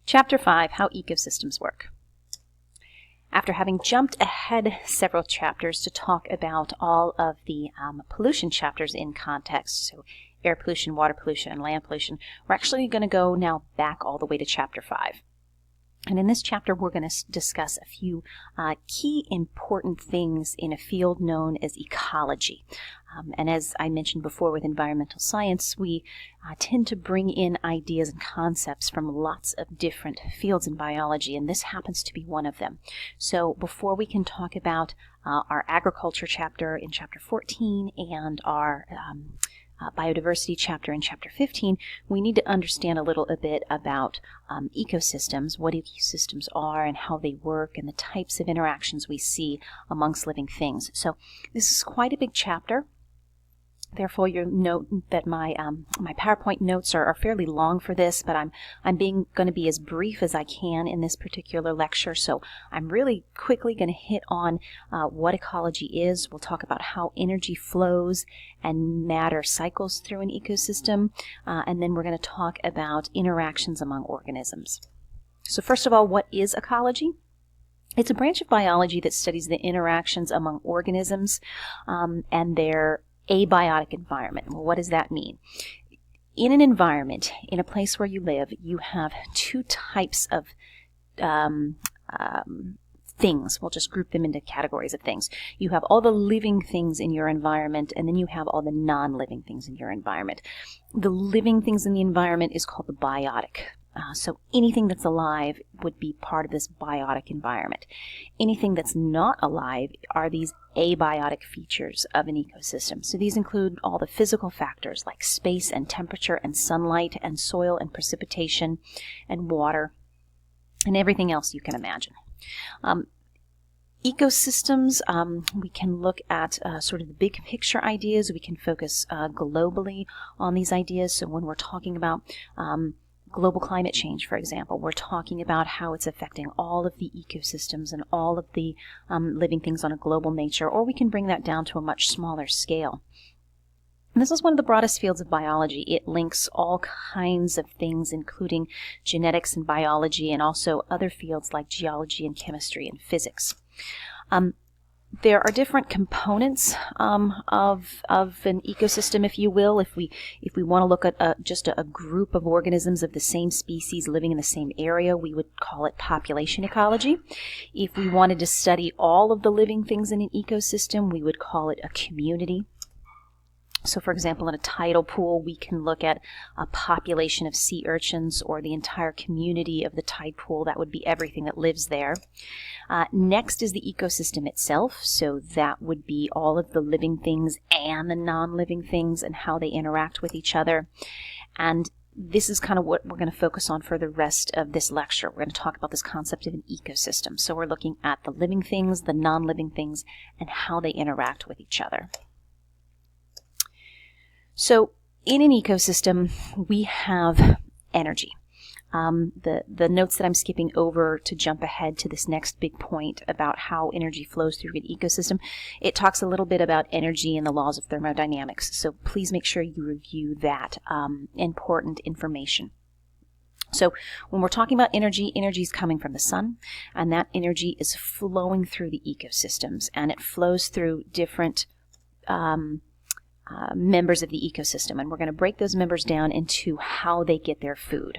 Chapter 5, How Ecosystems Work. After having jumped ahead several chapters to talk about all of the pollution chapters in context, so air pollution, water pollution, and land pollution, we're actually going to go now back all the way to Chapter 5. And in this chapter, we're going to discuss a few key important things in a field known as ecology. And as I mentioned before with environmental science, we tend to bring in ideas and concepts from lots of different fields in biology, and this happens to be one of them. So before we can talk about our agriculture chapter in Chapter 14 and our biodiversity chapter in Chapter 15, we need to understand a little bit about ecosystems, what ecosystems are and how they work, and the types of interactions we see amongst living things. So this is quite a big chapter. Therefore, you'll note that my PowerPoint notes are fairly long for this, but I'm going to be as brief as I can in this particular lecture. So I'm really quickly going to hit on what ecology is. We'll talk about how energy flows and matter cycles through an ecosystem, and then we're going to talk about interactions among organisms. So first of all, what is ecology? It's a branch of biology that studies the interactions among organisms and their abiotic environment. Well, what does that mean? In an environment, in a place where you live, you have two types of things. We'll just group them into categories of things. You have all the living things in your environment, and then you have all the non-living things in your environment. The living things in the environment is called the biotic. So anything that's alive would be part of this biotic environment. Anything that's not alive are these abiotic features of an ecosystem. So these include all the physical factors like space and temperature and sunlight and soil and precipitation and water and everything else you can imagine. Ecosystems, we can look at sort of the big picture ideas. We can focus globally on these ideas. So when we're talking about global climate change, for example, we're talking about how it's affecting all of the ecosystems and all of the living things on a global nature, or we can bring that down to a much smaller scale. And this is one of the broadest fields of biology. It links all kinds of things, including genetics and biology, and also other fields like geology and chemistry and physics. There are different components of an ecosystem, if you will. If we want to look at just a group of organisms of the same species living in the same area, we would call it population ecology. If we wanted to study all of the living things in an ecosystem, we would call it a community. So, for example, in a tidal pool, we can look at a population of sea urchins or the entire community of the tide pool. That would be everything that lives there. Next is the ecosystem itself. So that would be all of the living things and the non-living things and how they interact with each other. And this is kind of what we're going to focus on for the rest of this lecture. We're going to talk about this concept of an ecosystem. So we're looking at the living things, the non-living things, and how they interact with each other. So in an ecosystem, we have energy. The notes that I'm skipping over to jump ahead to this next big point about how energy flows through an ecosystem, it talks a little bit about energy and the laws of thermodynamics. So please make sure you review that important information. So when we're talking about energy, energy is coming from the sun, and that energy is flowing through the ecosystems, and it flows through different members of the ecosystem, and we're going to break those members down into how they get their food.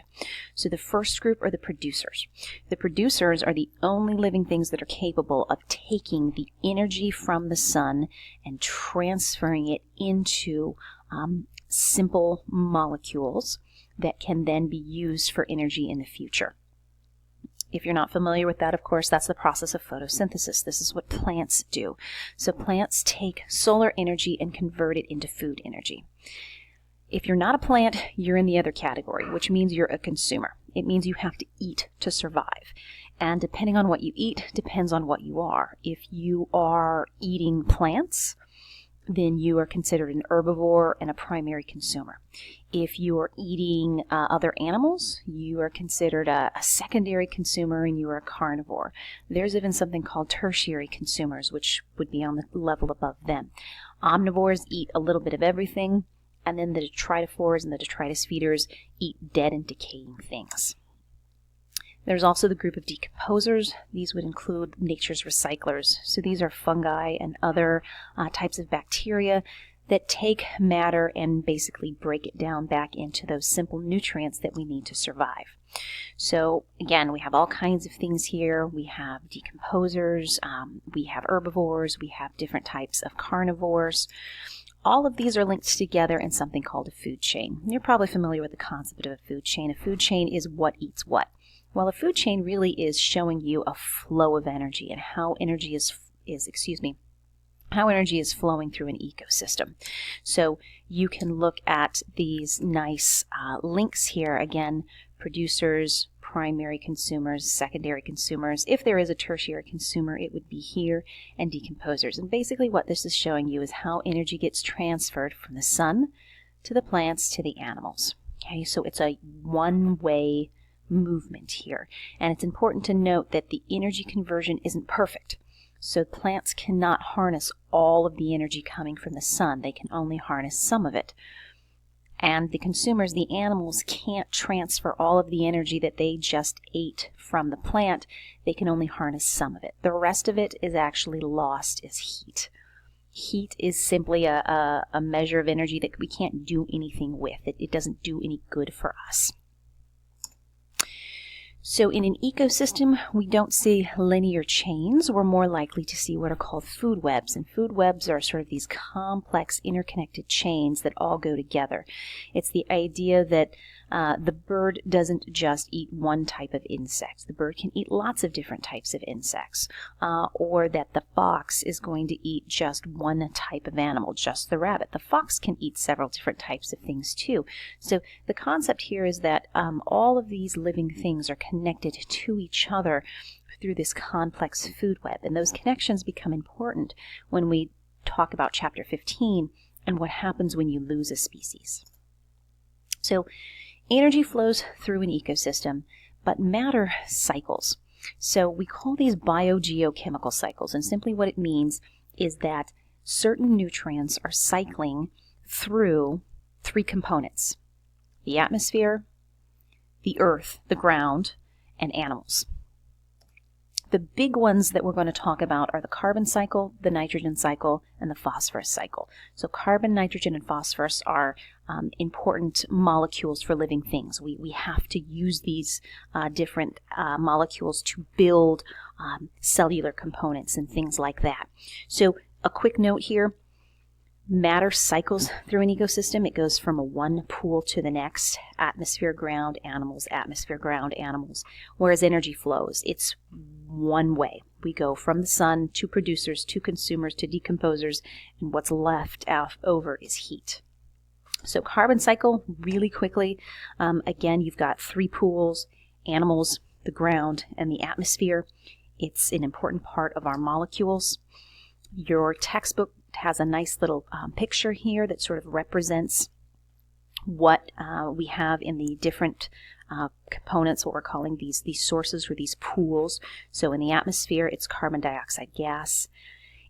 So the first group are the producers. The producers are the only living things that are capable of taking the energy from the sun and transferring it into simple molecules that can then be used for energy in the future. If you're not familiar with that, of course, that's the process of photosynthesis. This is what plants do. So plants take solar energy and convert it into food energy. If you're not a plant, you're in the other category, which means you're a consumer. It means you have to eat to survive. And depending on what you eat, depends on what you are. If you are eating plants, then you are considered an herbivore and a primary consumer. If you are eating other animals, you are considered a secondary consumer and you are a carnivore. There's even something called tertiary consumers, which would be on the level above them. Omnivores eat a little bit of everything, and then the detritophores and the detritus feeders eat dead and decaying things. There's also the group of decomposers. These would include nature's recyclers. So these are fungi and other types of bacteria that take matter and basically break it down back into those simple nutrients that we need to survive. So again, we have all kinds of things here. We have decomposers, we have herbivores, we have different types of carnivores. All of these are linked together in something called a food chain. You're probably familiar with the concept of a food chain. A food chain is what eats what. Well, a food chain really is showing you a flow of energy and how energy how energy is flowing through an ecosystem. So you can look at these nice links here. Again, producers, primary consumers, secondary consumers. If there is a tertiary consumer, it would be here, and decomposers. And basically what this is showing you is how energy gets transferred from the sun to the plants to the animals. Okay, so it's a one-way movement here. And it's important to note that the energy conversion isn't perfect. So plants cannot harness all of the energy coming from the sun. They can only harness some of it. And the consumers, the animals, can't transfer all of the energy that they just ate from the plant. They can only harness some of it. The rest of it is actually lost as heat. Heat is simply a measure of energy that we can't do anything with. It doesn't do any good for us. So in an ecosystem, we don't see linear chains. We're more likely to see what are called food webs. And food webs are sort of these complex interconnected chains that all go together. It's the idea that the bird doesn't just eat one type of insect. The bird can eat lots of different types of insects. Or that the fox is going to eat just one type of animal, just the rabbit. The fox can eat several different types of things too. So the concept here is that all of these living things are connected to each other through this complex food web. And those connections become important when we talk about Chapter 15 and what happens when you lose a species. So energy flows through an ecosystem, but matter cycles. So we call these biogeochemical cycles, and simply what it means is that certain nutrients are cycling through three components: the atmosphere, the earth, the ground, and animals. The big ones that we're going to talk about are the carbon cycle, the nitrogen cycle, and the phosphorus cycle. So carbon, nitrogen, and phosphorus are important molecules for living things. We have to use these different molecules to build cellular components and things like that. So a quick note here. Matter cycles through an ecosystem. It goes from one pool to the next: atmosphere, ground, animals, atmosphere, ground, animals. Whereas energy flows, it's one way. We go from the sun to producers, to consumers, to decomposers, and what's left over is heat. So carbon cycle, really quickly. Again, you've got three pools: animals, the ground, and the atmosphere. It's an important part of our molecules. Your textbook has a nice little picture here that sort of represents what we have in the different components, what we're calling these sources or these pools. So in the atmosphere, it's carbon dioxide gas.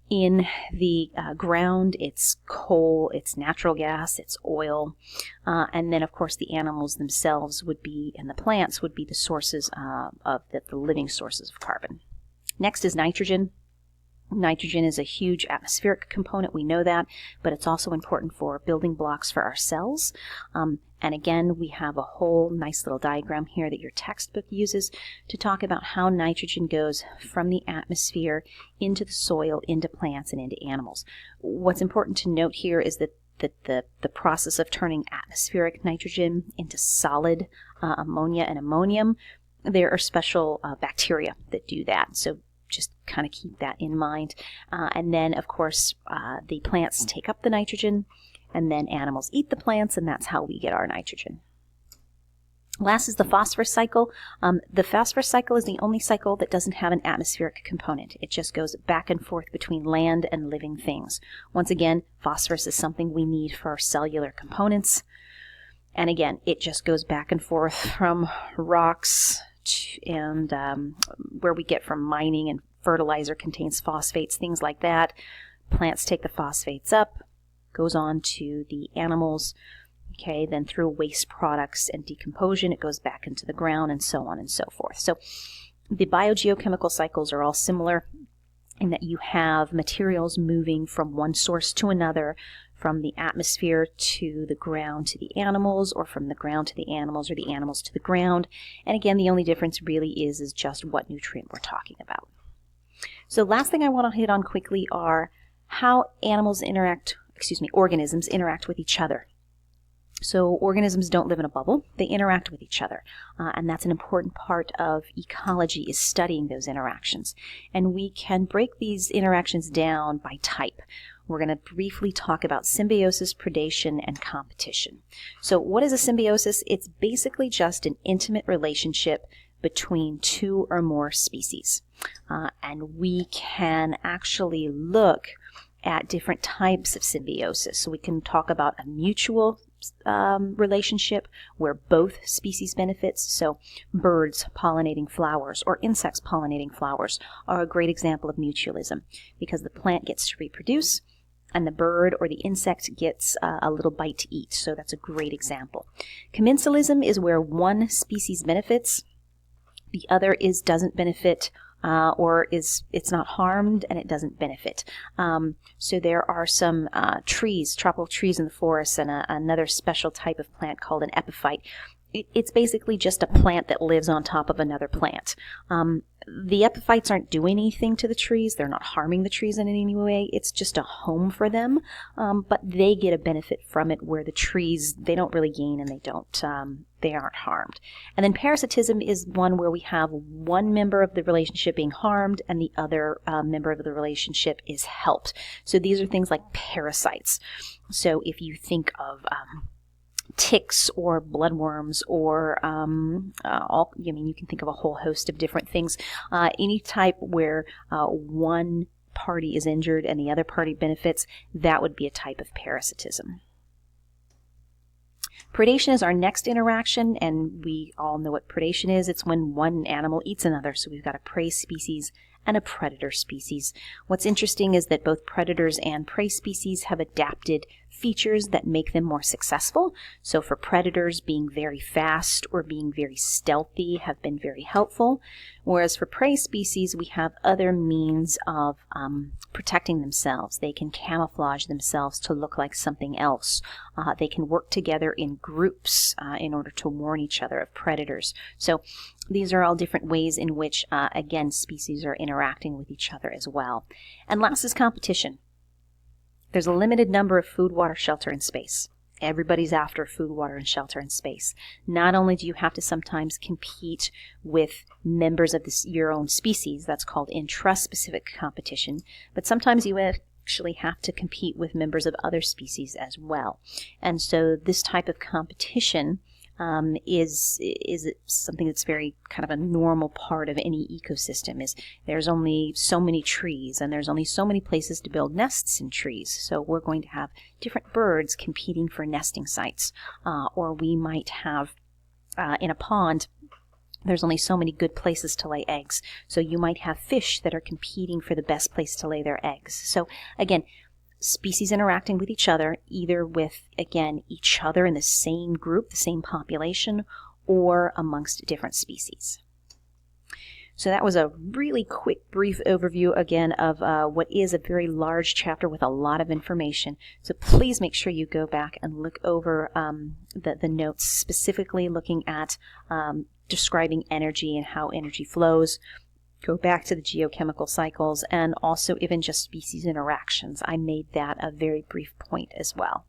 In the ground, it's coal, it's natural gas, it's oil. And then, of course, the animals themselves would be, and the plants would be the sources of the living sources of carbon. Next is nitrogen. Nitrogen is a huge atmospheric component, we know that, but it's also important for building blocks for our cells. And again, we have a whole nice little diagram here that your textbook uses to talk about how nitrogen goes from the atmosphere into the soil, into plants, and into animals. What's important to note here is that the process of turning atmospheric nitrogen into solid ammonia and ammonium, there are special bacteria that do that. So just kind of keep that in mind. And then, of course, the plants take up the nitrogen, and then animals eat the plants, and that's how we get our nitrogen. Last is the phosphorus cycle. The phosphorus cycle is the only cycle that doesn't have an atmospheric component. It just goes back and forth between land and living things. Once again, phosphorus is something we need for our cellular components. And again, it just goes back and forth from rocks and where we get from mining, and fertilizer contains phosphates, things like that. Plants take the phosphates up, goes on to the animals, Okay, then through waste products and decomposition, it goes back into the ground, and so on and so forth. So the biogeochemical cycles are all similar in that you have materials moving from one source to another, from the atmosphere to the ground to the animals, or from the ground to the animals, or the animals to the ground. And again, the only difference really is just what nutrient we're talking about. So last thing I want to hit on quickly are how organisms interact with each other. So organisms don't live in a bubble, they interact with each other. And that's an important part of ecology, is studying those interactions. And we can break these interactions down by type. We're going to briefly talk about symbiosis, predation, and competition. So what is a symbiosis? It's basically just an intimate relationship between two or more species. And we can actually look at different types of symbiosis. So we can talk about a mutual relationship where both species benefits. So birds pollinating flowers or insects pollinating flowers are a great example of mutualism, because the plant gets to reproduce and the bird or the insect gets a little bite to eat. So that's a great example. Commensalism is where one species benefits, the other doesn't benefit, or it's not harmed and it doesn't benefit. So there are some trees, tropical trees in the forest, and another special type of plant called an epiphyte. It's basically just a plant that lives on top of another plant. The epiphytes aren't doing anything to the trees. They're not harming the trees in any way. It's just a home for them, but they get a benefit from it, where the trees, they don't really gain and they aren't harmed. And then parasitism is one where we have one member of the relationship being harmed and the other member of the relationship is helped. So these are things like parasites. So if you think of ticks or bloodworms or you can think of a whole host of different things. Any type where one party is injured and the other party benefits, that would be a type of parasitism. Predation is our next interaction, and we all know what predation is. It's when one animal eats another. So we've got a prey species and a predator species. What's interesting is that both predators and prey species have adapted features that make them more successful. So for predators, being very fast or being very stealthy have been very helpful. Whereas for prey species, we have other means of protecting themselves. They can camouflage themselves to look like something else. They can work together in groups in order to warn each other of predators. So these are all different ways in which, again, species are interacting with each other as well. And last is competition. There's a limited number of food, water, shelter, and space. Everybody's after food, water, and shelter and space. Not only do you have to sometimes compete with members of your own species, that's called intraspecific competition, but sometimes you actually have to compete with members of other species as well. And so this type of competition is something that's very kind of a normal part of any ecosystem. Is there's only so many trees and there's only so many places to build nests in trees. So we're going to have different birds competing for nesting sites, or we might have in a pond, there's only so many good places to lay eggs. So you might have fish that are competing for the best place to lay their eggs. So again, species interacting with each other, either with, again, each other in the same group, the same population, or amongst different species. So that was a really quick, brief overview, again, of what is a very large chapter with a lot of information. So please make sure you go back and look over the notes, specifically looking at describing energy and how energy flows. Go back to the geochemical cycles, and also even just species interactions. I made that a very brief point as well.